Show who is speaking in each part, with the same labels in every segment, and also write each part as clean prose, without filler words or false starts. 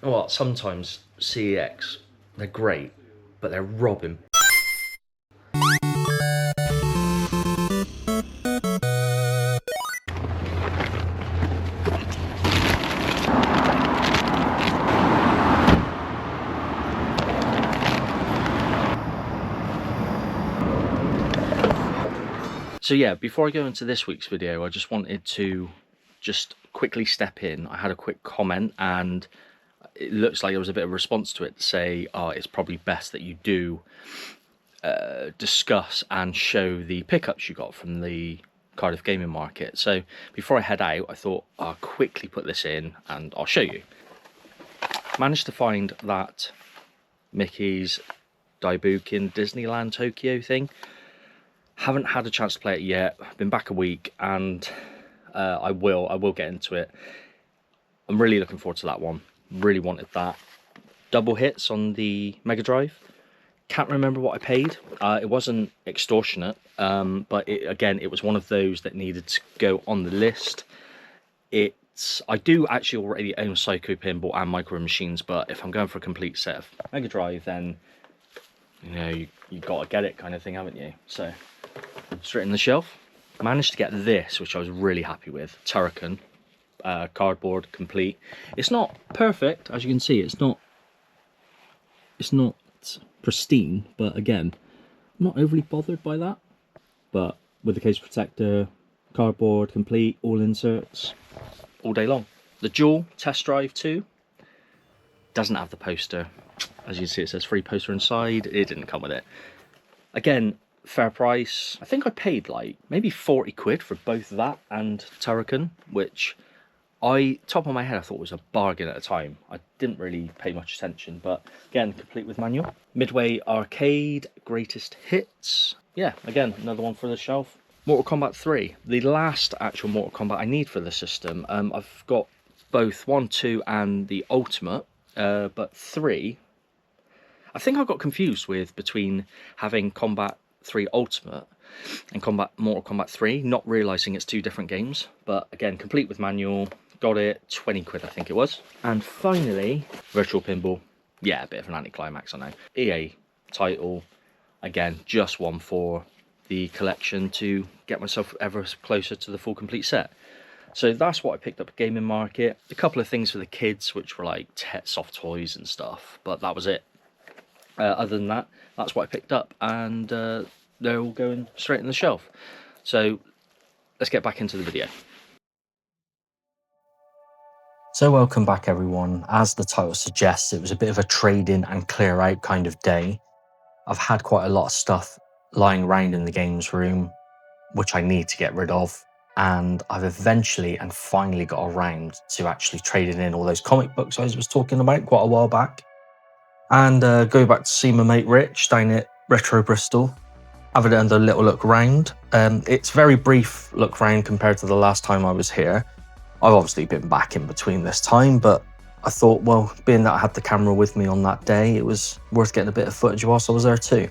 Speaker 1: Well, sometimes CEX, they're great, but they're robbing. So yeah, before I go into this week's video, I just wanted to just quickly step in. I had a quick comment and it looks like there was a bit of a response to it to say, it's probably best that you do discuss and show the pickups you got from the Cardiff gaming market. So before I head out, I thought I'll quickly put this in and I'll show you. Managed to find that Mickey's Daibukin Disneyland Tokyo thing. Haven't had a chance to play it yet. Been back a week, and I will get into it. I'm really looking forward to that one. Really wanted that. Double hits on the Mega Drive. Can't remember what I paid. It wasn't extortionate, but it was one of those that needed to go on the list. I do actually already own Psycho Pinball and Micro Machines, but if I'm going for a complete set of Mega Drive, then you got to get it, kind of thing, haven't you? So straight in the shelf. Managed to get this, which I was really happy with. Turrican, cardboard, complete. It's not perfect, as you can see. It's not pristine, but again, I'm not overly bothered by that. But with the case protector, cardboard, complete, all inserts, all day long. The Dual Test Drive 2 doesn't have the poster. As you can see, it says free poster inside. It didn't come with it. Again, fair price. I think I paid like maybe 40 quid for both that and Turrican, which top of my head, I thought was a bargain at the time. I didn't really pay much attention, but again, complete with manual. Midway Arcade Greatest Hits. Yeah, again, another one for the shelf. Mortal Kombat 3, the last actual Mortal Kombat I need for the system. I've got both 1, 2 and the Ultimate, but 3, I think I got confused between having Combat 3 Ultimate and Mortal Kombat 3, not realising it's two different games. But again, complete with manual, got it, 20 quid I think it was. And finally, Virtual Pinball. Yeah, a bit of an anticlimax, I know. EA title, again, just one for the collection to get myself ever closer to the full complete set. So that's what I picked up at Gaming Market. A couple of things for the kids, which were like soft toys and stuff, but that was it. Other than that, that's what I picked up, and they're all going straight in the shelf. So let's get back into the video. So welcome back everyone. As the title suggests, it was a bit of a trade-in and clear out kind of day. I've had quite a lot of stuff lying around in the games room, which I need to get rid of. And I've eventually and finally got around to actually trading in all those comic books I was talking about quite a while back. And go back to see my mate Rich down at Retro Bristol, having a little look round. It's very brief look round compared to the last time I was here. I've obviously been back in between this time, but I thought, well, being that I had the camera with me on that day, it was worth getting a bit of footage whilst I was there too.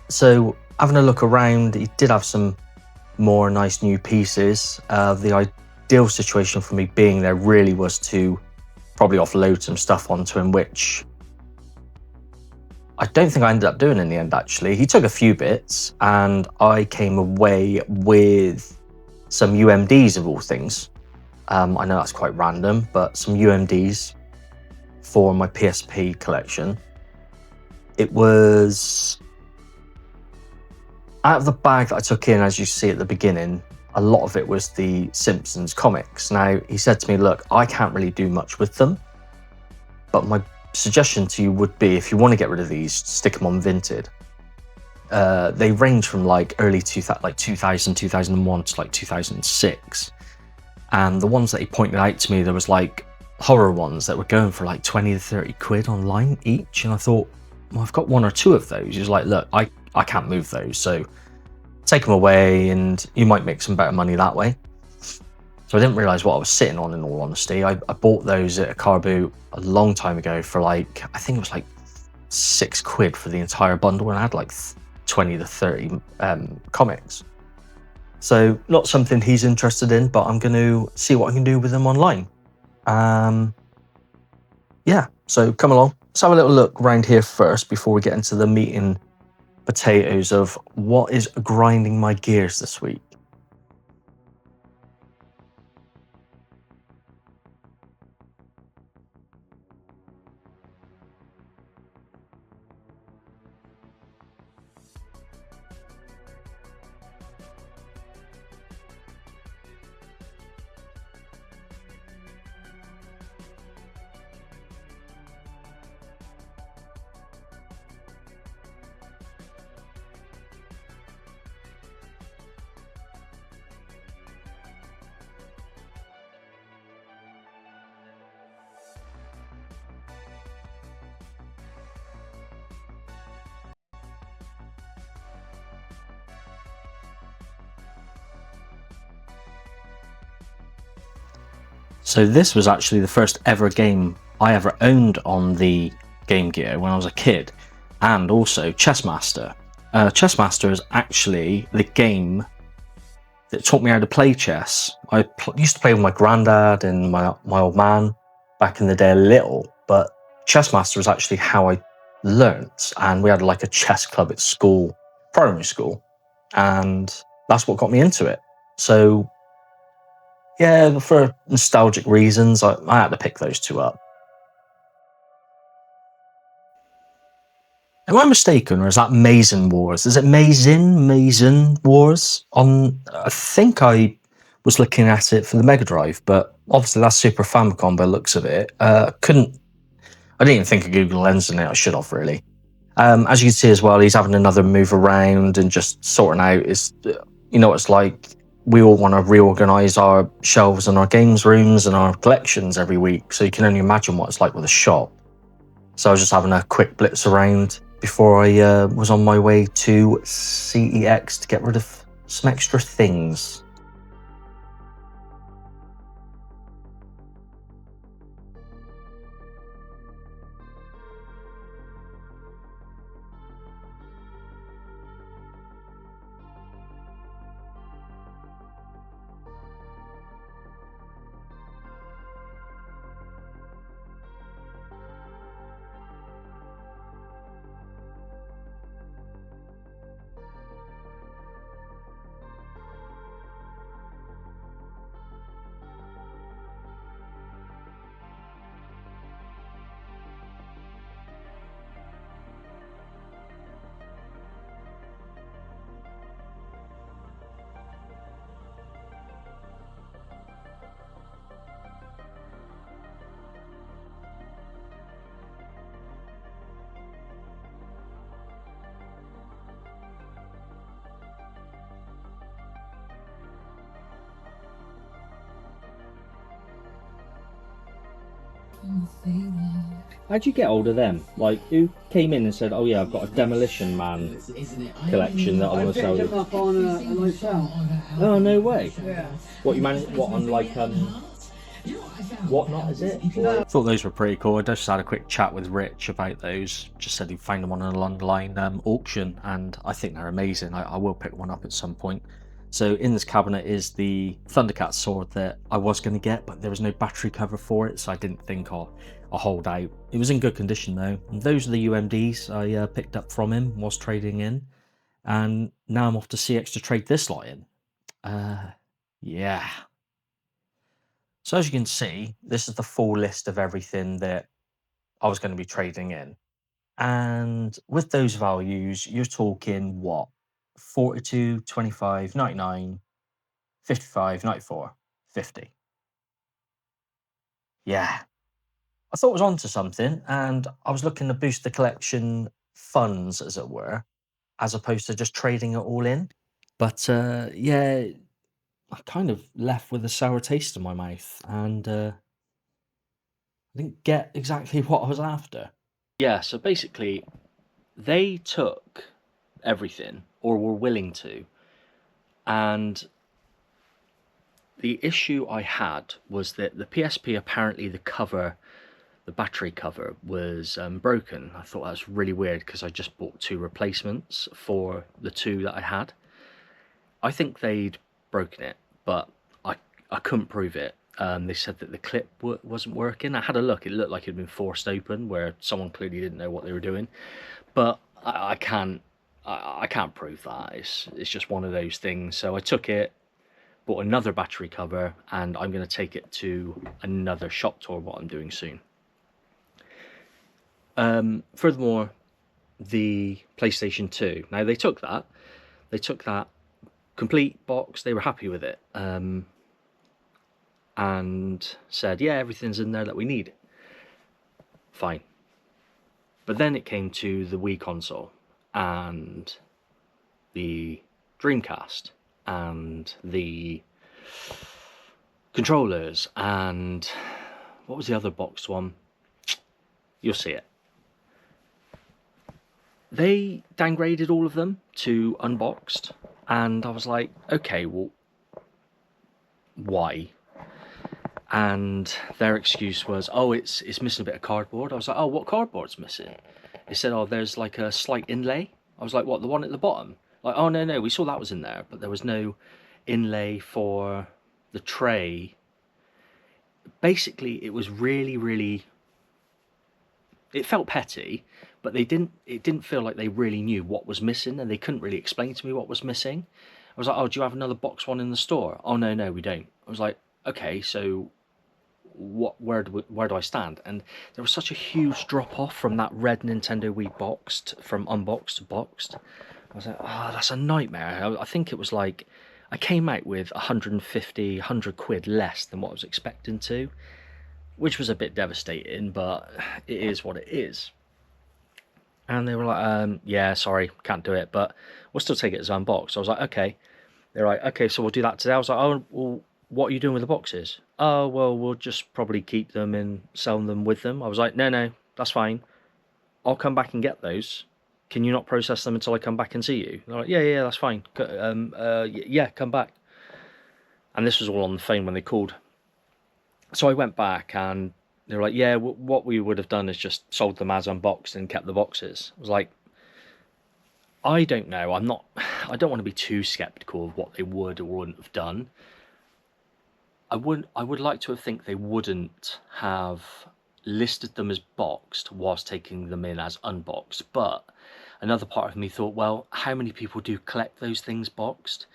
Speaker 1: So having a look around, he did have some more nice new pieces. The ideal situation for me being there really was to probably offload some stuff onto him, which I don't think I ended up doing in the end, actually. He took a few bits and I came away with some UMDs of all things. I know that's quite random, but some UMDs for my PSP collection. It was out of the bag that I took in, as you see at the beginning, a lot of it was the Simpsons comics. Now, he said to me, look, I can't really do much with them, but my suggestion to you would be, if you want to get rid of these, stick them on Vinted. They range from like early 2000, 2001 to like 2006. And the ones that he pointed out to me, there was like horror ones that were going for like 20 to 30 quid online each. And I thought, well, I've got 1 or 2 of those. He was like, look, I can't move those, so take them away and you might make some better money that way. So I didn't realise what I was sitting on, in all honesty. I bought those at a car boot a long time ago for like, I think it was like 6 quid for the entire bundle, and I had like 20 to 30 comics. So not something he's interested in, but I'm going to see what I can do with them online. yeah, so come along. Let's have a little look around here first before we get into the meat and potatoes of what is grinding my gears this week. So this was actually the first ever game I ever owned on the Game Gear when I was a kid, and also Chessmaster. Chessmaster is actually the game that taught me how to play chess. I used to play with my granddad and my old man back in the day a little, but Chessmaster was actually how I learnt, and we had like a chess club at school, primary school, and that's what got me into it. So yeah, for nostalgic reasons, I had to pick those two up. Am I mistaken, or is that Mazen Wars? Is it Mazen Wars? I think I was looking at it for the Mega Drive, but obviously that's Super Famicom by the looks of it. I didn't even think of Google Lens in it. I should have, really. As you can see as well, he's having another move around and just sorting out his, you know what it's like. We all want to reorganize our shelves and our games rooms and our collections every week, so you can only imagine what it's like with a shop. So I was just having a quick blitz around before I was on my way to CEX to get rid of some extra things. How'd you get hold of them? Like, who came in and said, "Oh yeah, I've got a Demolition Man collection that I want to sell you"?
Speaker 2: Picked them up on a night sale.
Speaker 1: Oh no way!
Speaker 2: Yeah.
Speaker 1: What you managed? What on like Whatnot is it? No. Thought those were pretty cool. I just had a quick chat with Rich about those. Just said he found them on an online auction, and I think they're amazing. I will pick one up at some point. So in this cabinet is the Thundercat sword that I was going to get, but there was no battery cover for it, so I didn't think I'll hold out. It was in good condition though. And those are the UMDs I picked up from him whilst trading in, and now I'm off to CX to trade this lot in. Yeah. So as you can see, this is the full list of everything that I was going to be trading in. And with those values, you're talking what? 42, 25, 99, 55, 94, 50. Yeah. I thought I was onto something, and I was looking to boost the collection funds, as it were, as opposed to just trading it all in. But yeah, I kind of left with a sour taste in my mouth, and I didn't get exactly what I was after. Yeah, so basically, they took everything, or were willing to, and the issue I had was that the PSP, apparently the cover, the battery cover, was broken. I thought that was really weird because I just bought 2 replacements for the 2 that I had. I think they'd broken it, but I couldn't prove it. They said that the clip wasn't working. I had a look, it looked like it had been forced open, where someone clearly didn't know what they were doing. But I can't prove that. It's just one of those things. So I took it, bought another battery cover, and I'm going to take it to another shop tour, what I'm doing soon. Furthermore, the PlayStation 2. Now they took that complete box, they were happy with it, and said, yeah, everything's in there that we need. Fine. But then it came to the Wii console and the Dreamcast and the controllers and what was the other box one? You'll see it. They downgraded all of them to unboxed, and I was like, okay, well, why? And their excuse was, oh, it's missing a bit of cardboard. I was like, oh, what cardboard's missing? They said, oh, there's like a slight inlay. I was like, what, the one at the bottom? Like, oh, no, we saw that was in there, but there was no inlay for the tray. Basically, it was really, it felt petty, but it didn't feel like they really knew what was missing, and they couldn't really explain to me what was missing. I was like, oh, do you have another box one in the store? Oh, no, we don't. I was like, okay, so where do I stand? And there was such a huge drop off from that red Nintendo Wii boxed, from unboxed to boxed. I was like, oh, that's a nightmare. I think it was like, I came out with 150, 100 quid less than what I was expecting to, which was a bit devastating, but it is what it is. And they were like, yeah, sorry, can't do it, but we'll still take it as unboxed. I was like, okay. They're like, okay, so we'll do that today. I was like, oh, well, what are you doing with the boxes? Oh, well, we'll just probably keep them and sell them with them. I was like, no, that's fine. I'll come back and get those. Can you not process them until I come back and see you? They're like, yeah, that's fine. Yeah, come back. And this was all on the phone when they called. So I went back and they were like, yeah, what we would have done is just sold them as unboxed and kept the boxes. I was like, I don't know. I don't want to be too skeptical of what they would or wouldn't have done. I would like to think they wouldn't have listed them as boxed whilst taking them in as unboxed, but another part of me thought, well, how many people do collect those things boxed?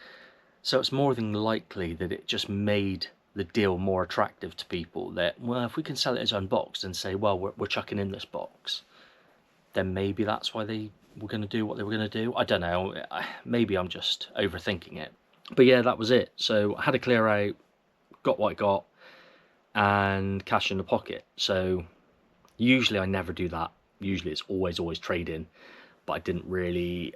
Speaker 1: So it's more than likely that it just made the deal more attractive to people, that, well, if we can sell it as unboxed and say, well, we're chucking in this box, then maybe that's why they were going to do what they were going to do. I don't know, maybe I'm just overthinking it. But yeah, that was it. So I had to clear out, got what I got, and cash in the pocket. So usually I never do that. Usually it's always trade in, but I didn't really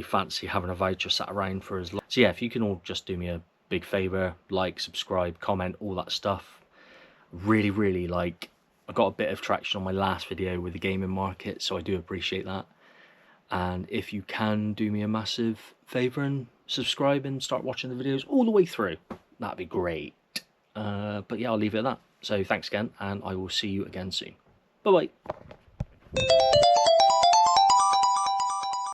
Speaker 1: fancy having a voucher sat around for as long. So yeah, if you can all just do me a big favor, like, subscribe, comment, all that stuff. Really, like, I got a bit of traction on my last video with the gaming market, so I do appreciate that. And if you can do me a massive favor and subscribe and start watching the videos all the way through, that'd be great. But yeah, I'll leave it at that. So thanks again, and I will see you again soon. Bye bye.